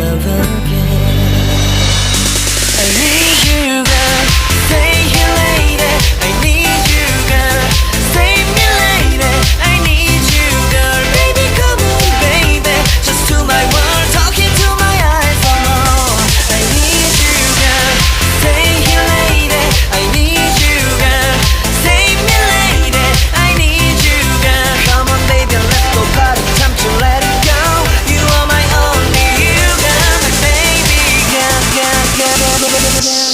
love again. I need you, girl. Stay here, lady. I need you, girl. Save me, lady. I need you, girl. Baby, come on, baby. Just to my world, talking to my eyes. Oh, I need you, girl. Stay here, lady. I need you, girl. Save me, lady. I need you, girl. Come on, baby, let's go party. Time to let it go. You are my only you, girl. My baby, girl, girl, girl, girl, girl, girl.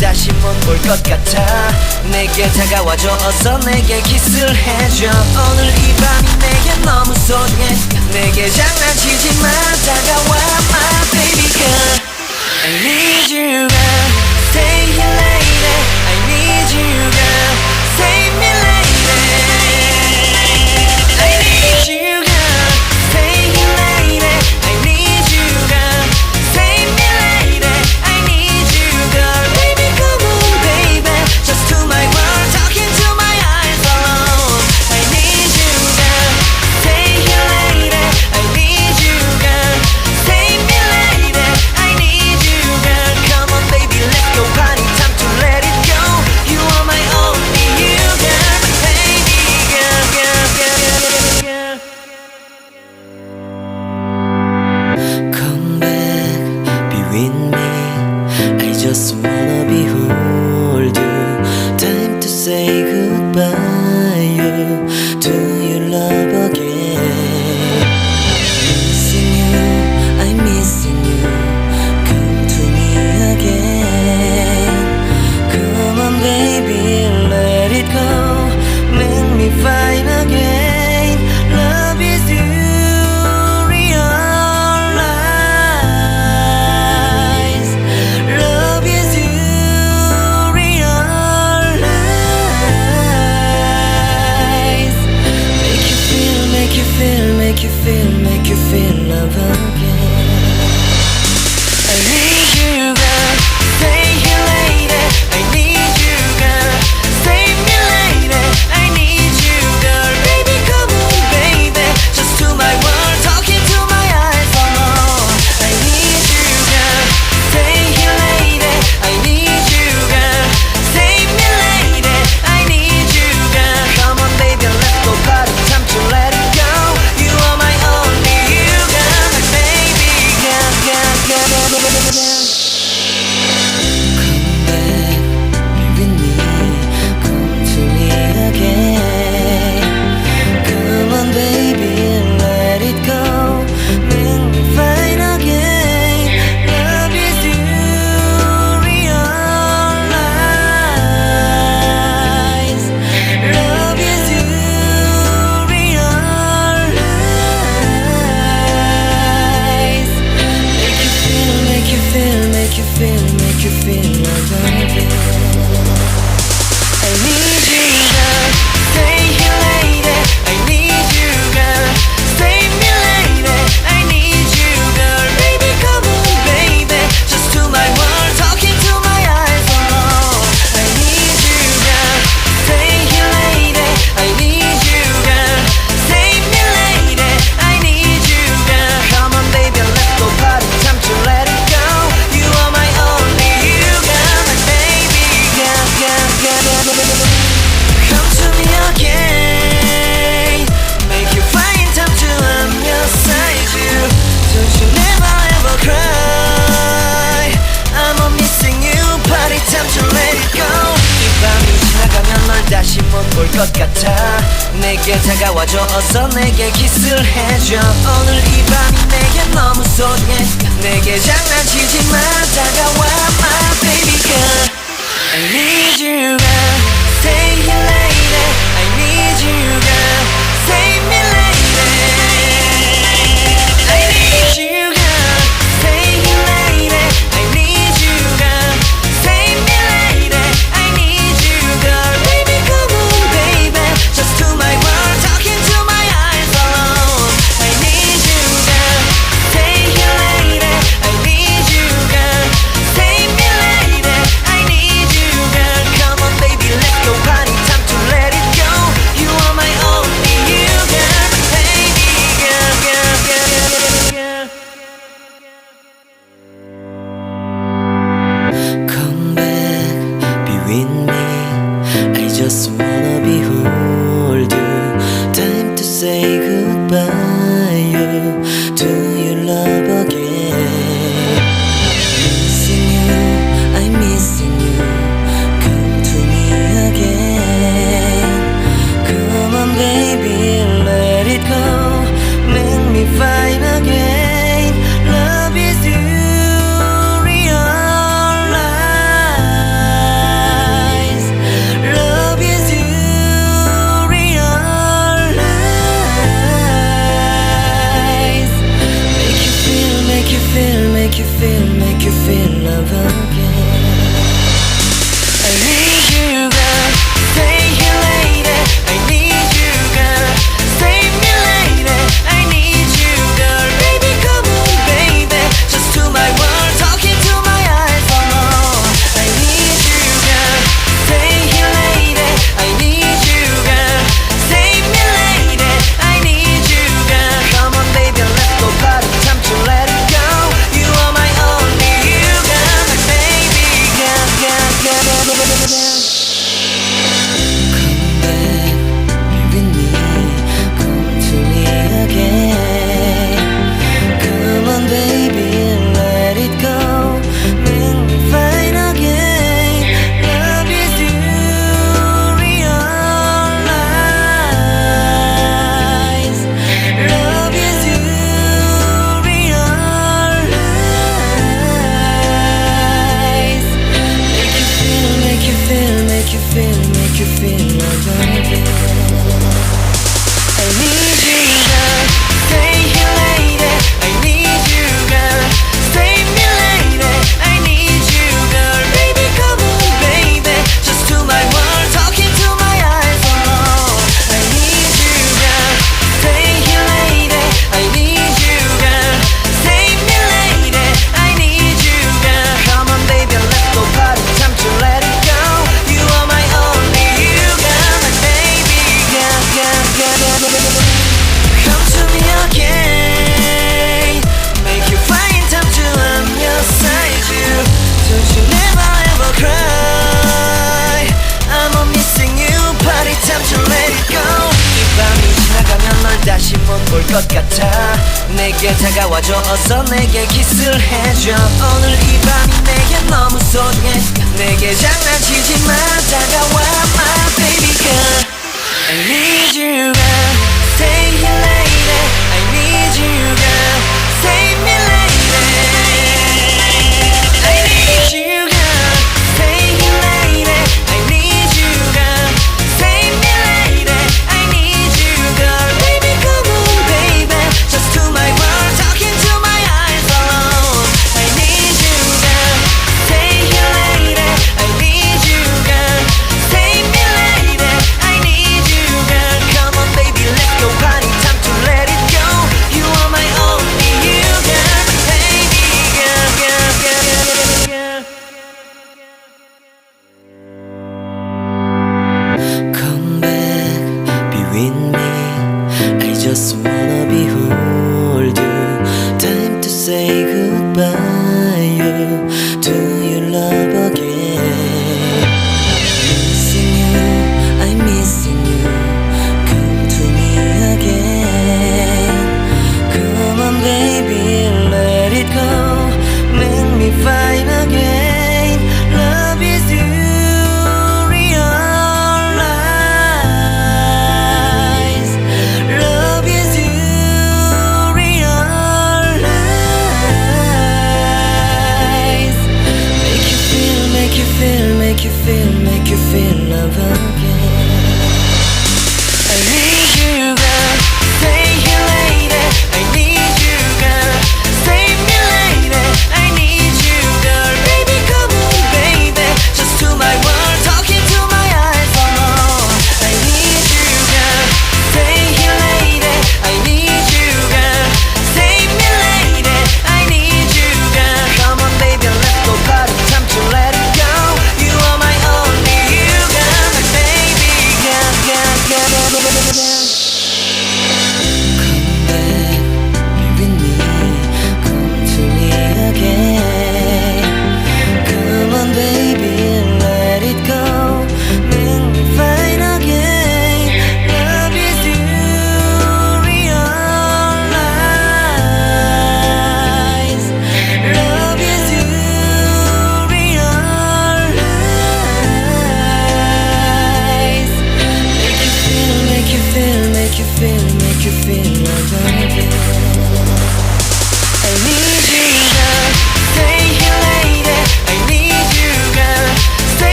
다시 못 볼 것 같아. 내게 다가와줘. 어서 내게 키스를 해줘. 오늘 이 밤이 내게 너무 소중해. 내게 장난치지 마. 다가와 my baby girl. I need you girl. Stay here lady. I need you girl. Save me lady. I need you girl. Stay here lady. I need you girl. Save me lady. I need you girl. Baby come on baby. Just to my world, talking to my eyes alone. I need you girl. Stay here lady. I need you girl. Save me lady. I need you girl. Come on baby, let's go party. Time to let it go. You are my only you girl. My baby girl, girl, girl, girl, girl. Come back, be with me. I just wanna behold you. Time to say goodbye. You, do you love again? Missing you, I'm missing you. Come to me again. Come on baby, let it go. Make me fine again. Love is you, realize. Love is you, realize. Make you feel, make you feel, make you feel, make you feel love again. I need you girl. Stay here lady. I need you girl. Save me lady. I need you girl. 것 같아. 내게 다가와줘 어서 내게 키스를 해줘. 오늘 이 밤이 내게 너무 소중해. 내게 장난치지 마 다가와 my baby girl. I need you girl. Stay here lady. I need you girl. Save me lady. I need you girl. Stay here lady. I need you girl. Save me lady. I need you girl. Baby come on baby. Just to my world talking to my eyes alone. I need you girl. Stay here lady. I need you girl. Save me lady. I need you girl. Come on baby let's go party time to let it go. You are my only you girl. Baby girl girl girl girl. Come back, be with me. I just wanna behold you. Time to say goodbye. You to your love again. Missing you, I'm missing you. Come to me again. Come on, baby, let it go. Make me fine again. Love is you. Make you feel love again. I need you girl, stay here lady. I need you girl, save me lady. I need you girl, baby come on baby. Just to my world, talking to my eyes alone. I need you girl, stay here lady. I need you girl, save me lady. I need you girl. Come on baby, let's go party, time to let it go. You are my only you girl, my baby girl, girl, girl, girl, girl. Come back, be with me. Come to me again. Come on baby, let it go. Make me fine again. Love is you, realize. Love is you, realize. Make you feel, make you feel, make you feel love again. I need you girl, stay here lady. I need you girl, save me lady. I need you girl, baby come on baby. Just to my world, talking to my eyes alone. I need you girl, stay here lady. I need you girl, save me lady. I need you girl. Come on baby, let's go party, time to let it go. You are my only you girl, my baby girl, girl, girl, girl, girl. Come to me again. Make you find time to I'm your side you. Don't you never ever cry. I'm on missing you. Party time to let it go. 이 밤이 지나가면 널 다시 못 볼 것 같아. 내게 다가와줘 어서 내게 키스를 해줘. 오늘 이 밤이 내게 너무 소중해. 내게 장난치지 마 다가와 my baby girl.